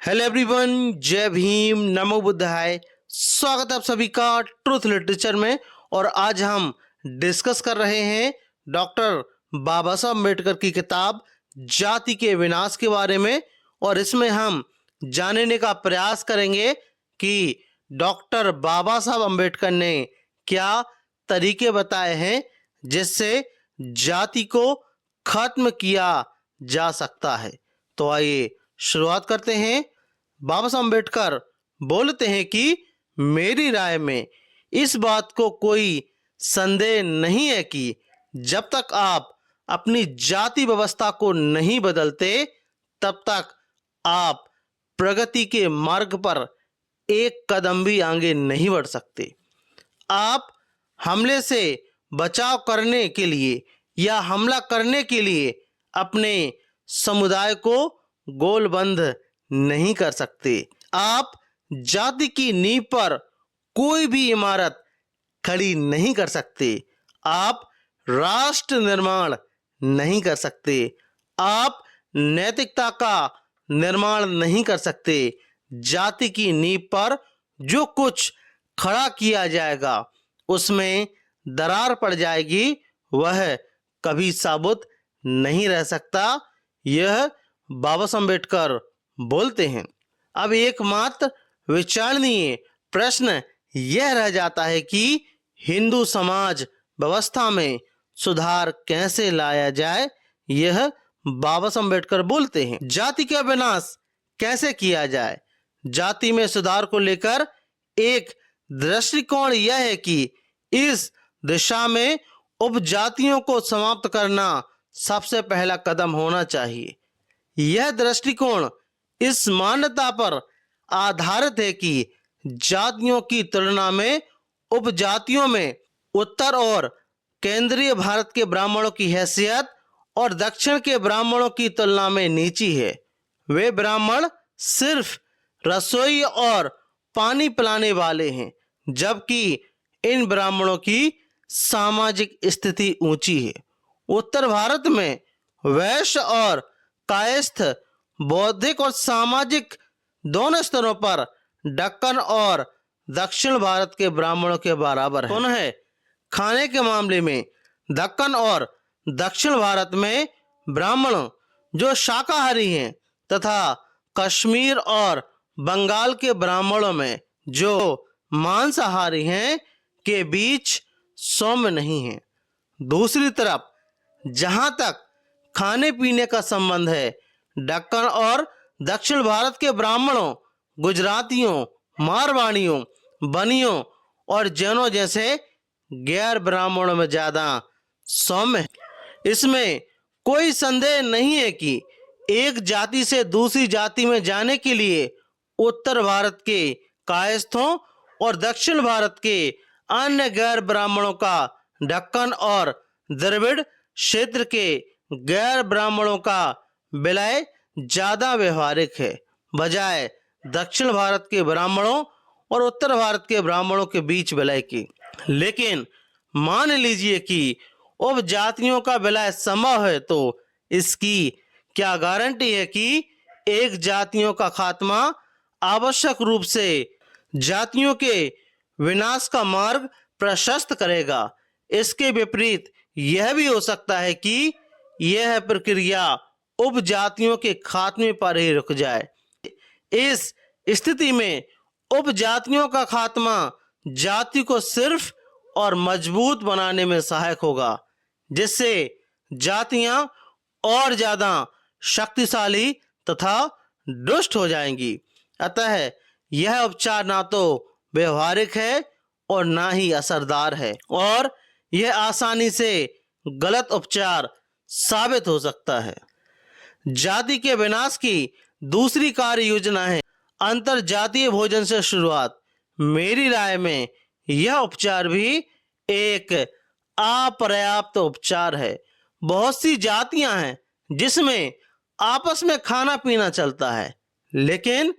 Hello everyone, जय भीम, नमो बुद्धाय। स्वागत है आप सभी का ट्रूथ लिटरेचर में। और आज हम डिस्कस कर रहे हैं डॉक्टर बाबा साहब अम्बेडकर की किताब जाति के विनाश के बारे में। और इसमें हम जानने का प्रयास करेंगे कि डॉक्टर बाबा साहब अम्बेडकर ने क्या तरीके बताए हैं जिससे जाति को खत्म किया जा सकता है। तो आइए शुरुआत करते हैं। बाबा साहब अम्बेडकर बोलते हैं कि मेरी राय में इस बात को कोई संदेह नहीं है कि जब तक आप अपनी जाति व्यवस्था को नहीं बदलते तब तक आप प्रगति के मार्ग पर एक कदम भी आगे नहीं बढ़ सकते। आप हमले से बचाव करने के लिए या हमला करने के लिए अपने समुदाय को गोलबंद नहीं कर सकते। आप जाति की नींव पर कोई भी इमारत खड़ी नहीं कर सकते। आप राष्ट्र निर्माण नहीं कर सकते। आप नैतिकता का निर्माण नहीं कर सकते। जाति की नींव पर जो कुछ खड़ा किया जाएगा उसमें दरार पड़ जाएगी, वह कभी साबुत नहीं रह सकता। यह बाबा साहब अम्बेडकर बोलते हैं। अब एकमात्र विचारणीय प्रश्न यह रह जाता है कि हिंदू समाज व्यवस्था में सुधार कैसे लाया जाए। यह बाबा साहब अम्बेडकर बोलते हैं। जाति का विनाश कैसे किया जाए। जाति में सुधार को लेकर एक दृष्टिकोण यह है कि इस दिशा में उपजातियों को समाप्त करना सबसे पहला कदम होना चाहिए। यह दृष्टिकोण इस मान्यता पर आधारित है कि जातियों की तुलना में उपजातियों में उत्तर और केंद्रीय भारत के ब्राह्मणों की हैसियत और दक्षिण के ब्राह्मणों की तुलना में नीची है। वे ब्राह्मण सिर्फ रसोई और पानी पिलाने वाले हैं, जबकि इन ब्राह्मणों की सामाजिक स्थिति ऊंची है। उत्तर भारत में वैश्य और कायस्थ बौद्धिक और सामाजिक दोनों स्तरों पर दक्कन और दक्षिण भारत के ब्राह्मणों के बराबर है। पुनः खाने के मामले में दक्कन और दक्षिण भारत में ब्राह्मण जो शाकाहारी हैं तथा कश्मीर और बंगाल के ब्राह्मणों में जो मांसाहारी हैं के बीच सौम्य नहीं है। दूसरी तरफ जहां तक खाने पीने का संबंध है, दक्कन और दक्षिण भारत के ब्राह्मणों गुजरातियों, मारवाड़ियों, बनियों और जैनों जैसे गैर ब्राह्मणों में ज्यादा सौम्य है। इसमें कोई संदेह नहीं है कि एक जाति से दूसरी जाति में जाने के लिए उत्तर भारत के कायस्थों और दक्षिण भारत के अन्य गैर ब्राह्मणों का दक्कन और द्रविड़ क्षेत्र के गैर ब्राह्मणों का विलय ज्यादा व्यवहारिक है, बजाय दक्षिण भारत के ब्राह्मणों और उत्तर भारत के ब्राह्मणों के बीच विलय की। लेकिन मान लीजिए कि उपजातियों का विलय संभव है, तो इसकी क्या गारंटी है कि एक जातियों का खात्मा आवश्यक रूप से जातियों के विनाश का मार्ग प्रशस्त करेगा। इसके विपरीत यह भी हो सकता है कि यह प्रक्रिया उपजातियों के खात्मे पर ही रुक जाए। इस स्थिति में उपजातियों का खात्मा जाति को सिर्फ और मजबूत बनाने में सहायक होगा, जिससे जातियां और ज्यादा शक्तिशाली तथा दुष्ट हो जाएंगी। अतः यह उपचार ना तो व्यवहारिक है और ना ही असरदार है, और यह आसानी से गलत उपचार साबित हो सकता है। जाति के विनाश की दूसरी कार्य योजना है अंतर जातीय भोजन से शुरुआत। मेरी राय में यह उपचार भी एक अपर्याप्त उपचार है। बहुत सी जातियां हैं जिसमें आपस में खाना पीना चलता है, लेकिन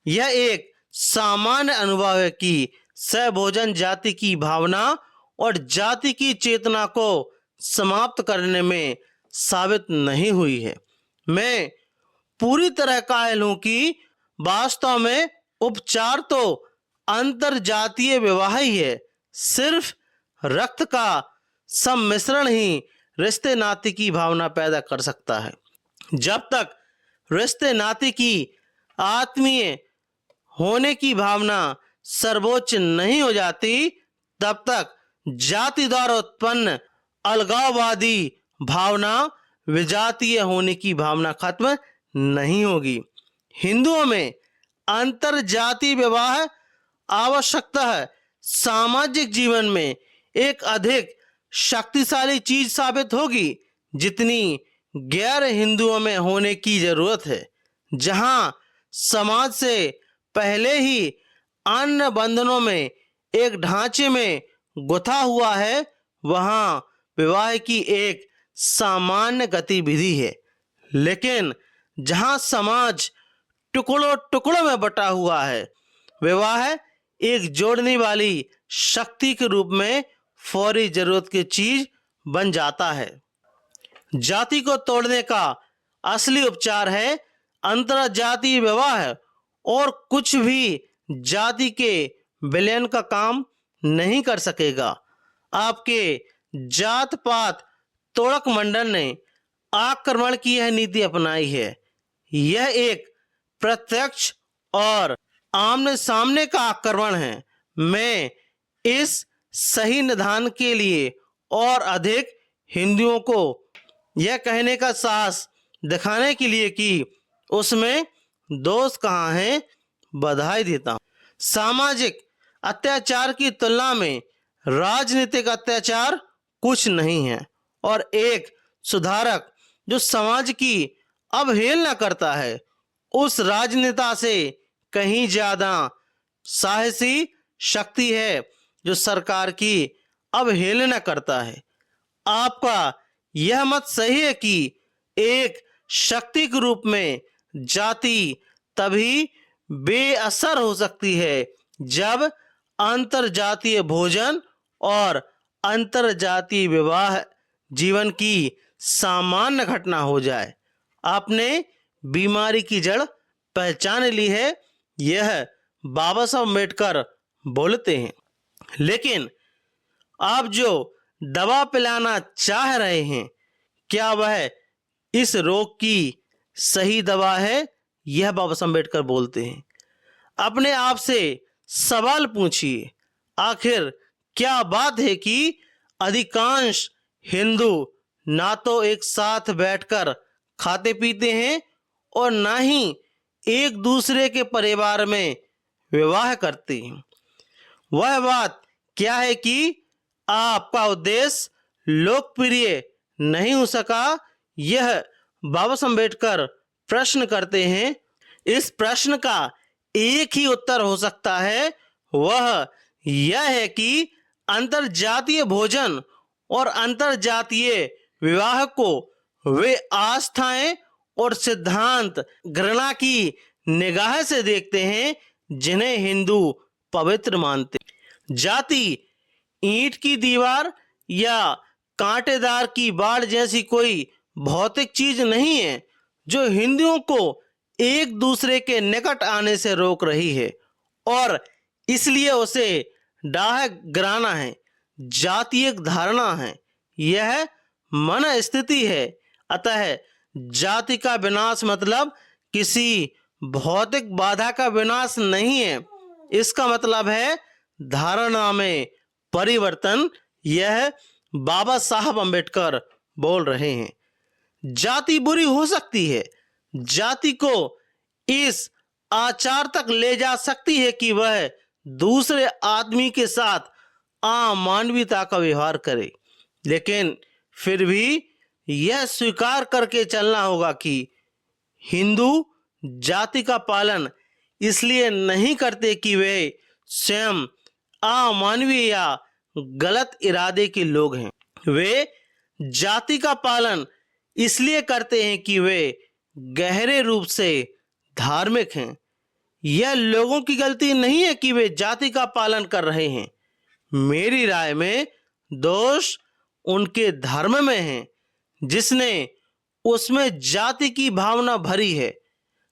यह एक सामान्य अनुभव है कि सहभोजन जाति की भावना और जाति की चेतना को समाप्त करने में साबित नहीं हुई है। मैं पूरी तरह कायल हूं कि वास्तव में उपचार तो अंतरजातीय विवाह ही है। सिर्फ रक्त का सम्मिश्रण ही रिश्ते नाते की भावना पैदा कर सकता है। जब तक रिश्ते नाते की आत्मीय होने की भावना सर्वोच्च नहीं हो जाती, तब तक जाति द्वारा उत्पन्न अलगाववादी भावना विजातीय होने की भावना खत्म नहीं होगी। हिंदुओं में अंतरजातीय विवाह आवश्यकता है सामाजिक जीवन में एक अधिक शक्तिशाली चीज साबित होगी जितनी गैर हिंदुओं में होने की जरूरत है। जहां समाज से पहले ही अन्य बंधनों में एक ढांचे में गुथा हुआ है, वहां विवाह की एक सामान्य गतिविधि है। लेकिन जहां समाज टुकड़ों टुकड़ों में बटा हुआ है, विवाह एक जोड़ने वाली शक्ति के रूप में फौरी जरूरत की चीज बन जाता है। जाति को तोड़ने का असली उपचार है अंतरजातीय विवाह, और कुछ भी जाति के विलयन का काम नहीं कर सकेगा। आपके जात पात तोड़क मंडल ने आक्रमण की यह नीति अपनाई है। यह एक प्रत्यक्ष और आमने सामने का आक्रमण है। मैं इस सही निदान के लिए और अधिक हिंदुओं को यह कहने का साहस दिखाने के लिए कि उसमें दोष कहाँ है, बधाई देता हूँ। सामाजिक अत्याचार की तुलना में राजनीतिक अत्याचार कुछ नहीं है, और एक सुधारक जो समाज की अवहेलना करता है उस राजनेता से कहीं ज्यादा साहसी शक्ति है जो सरकार की अवहेलना करता है। आपका यह मत सही है कि एक शक्ति के रूप में जाति तभी बेअसर हो सकती है जब अंतरजातीय भोजन और अंतरजातीय विवाह जीवन की सामान्य घटना हो जाए। आपने बीमारी की जड़ पहचान ली है, यह बाबा साहब अम्बेडकर बोलते हैं। लेकिन आप जो दवा पिलाना चाह रहे हैं, क्या वह इस रोग की सही दवा है? यह बाबा साहब अम्बेडकर बोलते हैं। अपने आप से सवाल पूछिए, आखिर क्या बात है कि अधिकांश हिंदू ना तो एक साथ बैठकर खाते पीते हैं और ना ही एक दूसरे के परिवार में विवाह करते हैं? वह बात क्या है कि आपका उद्देश्य लोकप्रिय नहीं हो सका? यह बाबा साहब अम्बेडकर प्रश्न करते हैं। इस प्रश्न का एक ही उत्तर हो सकता है, वह यह है कि अंतरजातीय भोजन और अंतरजातीय विवाह को वे आस्थाएं और सिद्धांत घृणा की निगाह से देखते हैं जिन्हें हिंदू पवित्र मानते। जाति ईंट की दीवार या कांटेदार की बाड़ जैसी कोई भौतिक चीज नहीं है जो हिंदुओं को एक दूसरे के निकट आने से रोक रही है और इसलिए उसे डाह गिराना है। जाति एक धारणा है, यह मन स्थिति है। अतः जाति का विनाश मतलब किसी भौतिक बाधा का विनाश नहीं है, इसका मतलब है धारणा में परिवर्तन। यह बाबा साहब अम्बेडकर बोल रहे हैं। जाति बुरी हो सकती है, जाति को इस आचार तक ले जा सकती है कि वह दूसरे आदमी के साथ अमानवीयता का व्यवहार करे, लेकिन फिर भी यह स्वीकार करके चलना होगा कि हिंदू जाति का पालन इसलिए नहीं करते कि वे स्वयं अमानवीय या गलत इरादे के लोग हैं। वे जाति का पालन इसलिए करते हैं कि वे गहरे रूप से धार्मिक हैं। यह लोगों की गलती नहीं है कि वे जाति का पालन कर रहे हैं। मेरी राय में दोष उनके धर्म में है जिसने उसमें जाति की भावना भरी है।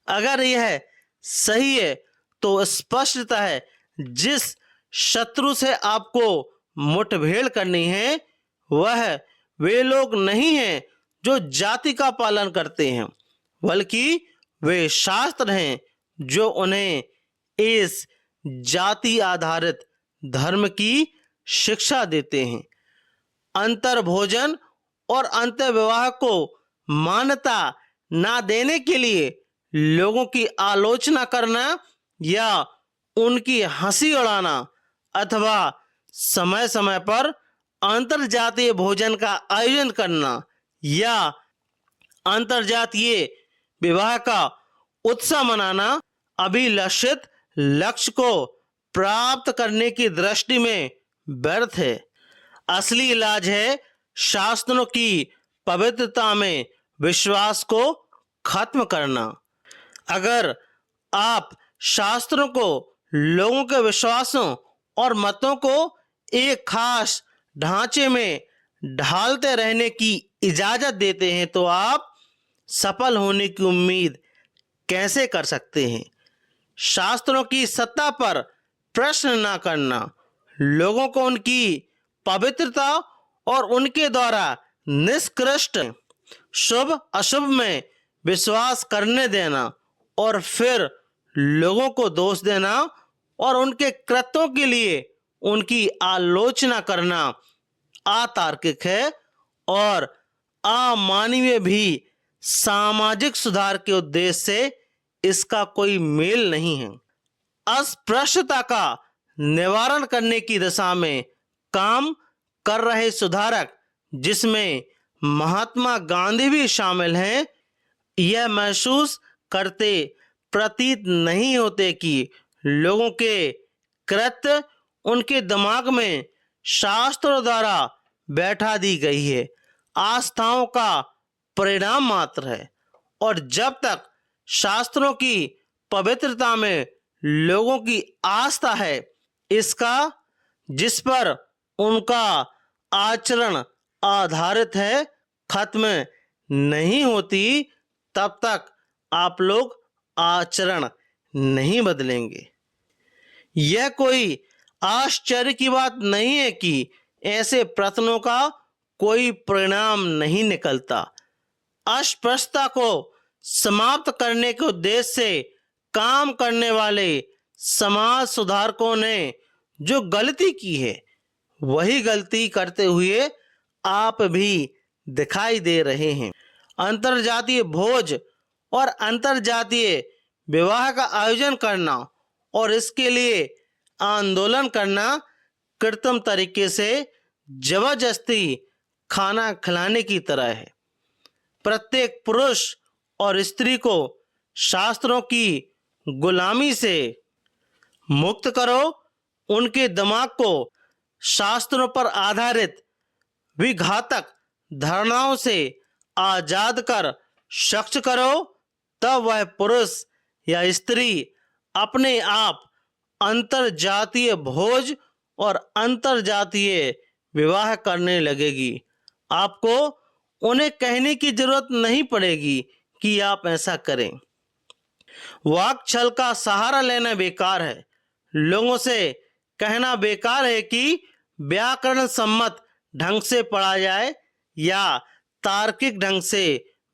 अगर यह सही है तो स्पष्टता है जिस शत्रु से आपको मुठभेड़ करनी है वह वे लोग नहीं हैं जो जाति का पालन करते हैं, बल्कि वे शास्त्र हैं जो उन्हें इस जाति आधारित धर्म की शिक्षा देते हैं। अंतर भोजन और अंतर विवाह को मान्यता ना देने के लिए लोगों की आलोचना करना या उनकी हंसी उड़ाना अथवा समय समय पर अंतरजातीय भोजन का आयोजन करना या अंतरजातीय विवाह का उत्सव मनाना अभिलषित लक्ष्य को प्राप्त करने की दृष्टि में व्यर्थ है। असली इलाज है शास्त्रों की पवित्रता में विश्वास को खत्म करना। अगर आप शास्त्रों को लोगों के विश्वासों और मतों को एक खास ढांचे में ढालते रहने की इजाजत देते हैं तो आप सफल होने की उम्मीद कैसे कर सकते हैं। शास्त्रों की सत्ता पर प्रश्न न करना, लोगों को उनकी पवित्रता और उनके द्वारा निष्कृष्ट शुभ अशुभ में विश्वास करने देना और फिर लोगों को दोष देना और उनके कृत्यों के लिए उनकी आलोचना करना अतार्किक है और अमानवीय भी। सामाजिक सुधार के उद्देश्य से इसका कोई मेल नहीं है। अस्पृश्यता का निवारण करने की दिशा में काम कर रहे सुधारक, जिसमें महात्मा गांधी भी शामिल हैं, यह महसूस करते प्रतीत नहीं होते कि लोगों के कृत्य उनके दिमाग में शास्त्रों द्वारा बैठा दी गई है, आस्थाओं का परिणाम मात्र है। और जब तक शास्त्रों की पवित्रता में लोगों की आस्था है, इसका जिस पर उनका आचरण आधारित है, खत्म नहीं होती, तब तक आप लोग आचरण नहीं बदलेंगे। यह कोई आश्चर्य की बात नहीं है कि ऐसे प्रश्नों का कोई परिणाम नहीं निकलता। अस्पृश्यता को समाप्त करने के उद्देश्य से काम करने वाले समाज सुधारकों ने जो गलती की है, वही गलती करते हुए आप भी दिखाई दे रहे हैं। अंतरजातीय भोज और अंतरजातीय विवाह का आयोजन करना और इसके लिए आंदोलन करना कृत्रिम तरीके से जबरदस्ती खाना खिलाने की तरह है। प्रत्येक पुरुष और स्त्री को शास्त्रों की गुलामी से मुक्त करो, उनके दिमाग को शास्त्रों पर आधारित विघातक धारणाओं से आजाद कर सक्षम करो, तब वह पुरुष या स्त्री अपने आप अंतरजातीय भोज और अंतरजातीय विवाह करने लगेगी। आपको उन्हें कहने की जरूरत नहीं पड़ेगी कि आप ऐसा करें। वाक छल का सहारा लेना बेकार है। लोगों से कहना बेकार है कि व्याकरण सम्मत ढंग से पढ़ा जाए या तार्किक ढंग से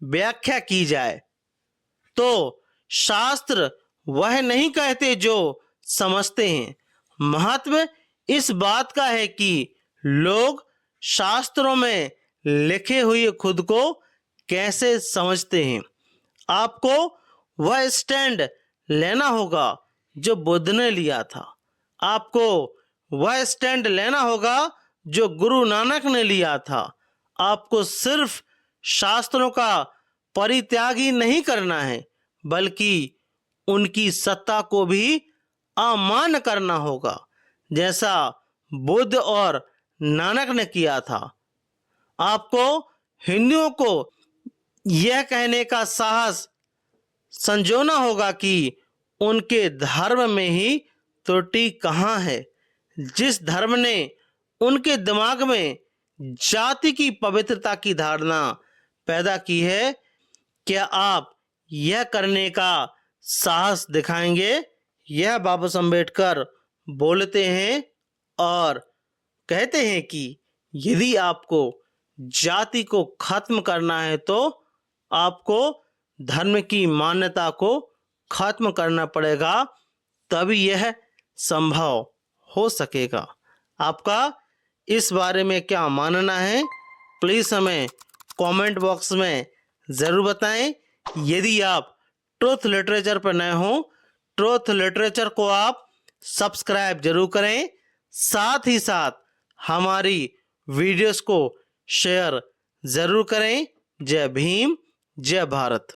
व्याख्या की जाए। तो शास्त्र वह नहीं कहते जो समझते हैं। महत्व इस बात का है कि लोग शास्त्रों में लिखे हुए खुद को कैसे समझते हैं। आपको वह स्टैंड लेना होगा जो बुद्ध ने लिया था। आपको वह स्टैंड लेना होगा जो गुरु नानक ने लिया था। आपको सिर्फ शास्त्रों का परित्याग ही नहीं करना है, बल्कि उनकी सत्ता को भी अमान्य करना होगा, जैसा बुद्ध और नानक ने किया था। आपको हिंदुओं को यह कहने का साहस संजोना होगा कि उनके धर्म में ही त्रुटि कहाँ है। जिस धर्म ने उनके दिमाग में जाति की पवित्रता की धारणा पैदा की है, क्या आप यह करने का साहस दिखाएंगे, यह बाबा साहब अम्बेडकर बोलते हैं और कहते हैं कि यदि आपको जाति को खत्म करना है तो आपको धर्म की मान्यता को खत्म करना पड़ेगा, तभी यह संभव हो सकेगा। आपका इस बारे में क्या मानना है, प्लीज़ हमें कमेंट बॉक्स में ज़रूर बताएं। यदि आप ट्रुथ लिटरेचर पर नए हो, ट्रुथ लिटरेचर को आप सब्सक्राइब जरूर करें, साथ ही साथ हमारी वीडियोस को शेयर ज़रूर करें। जय भीम, जय भारत।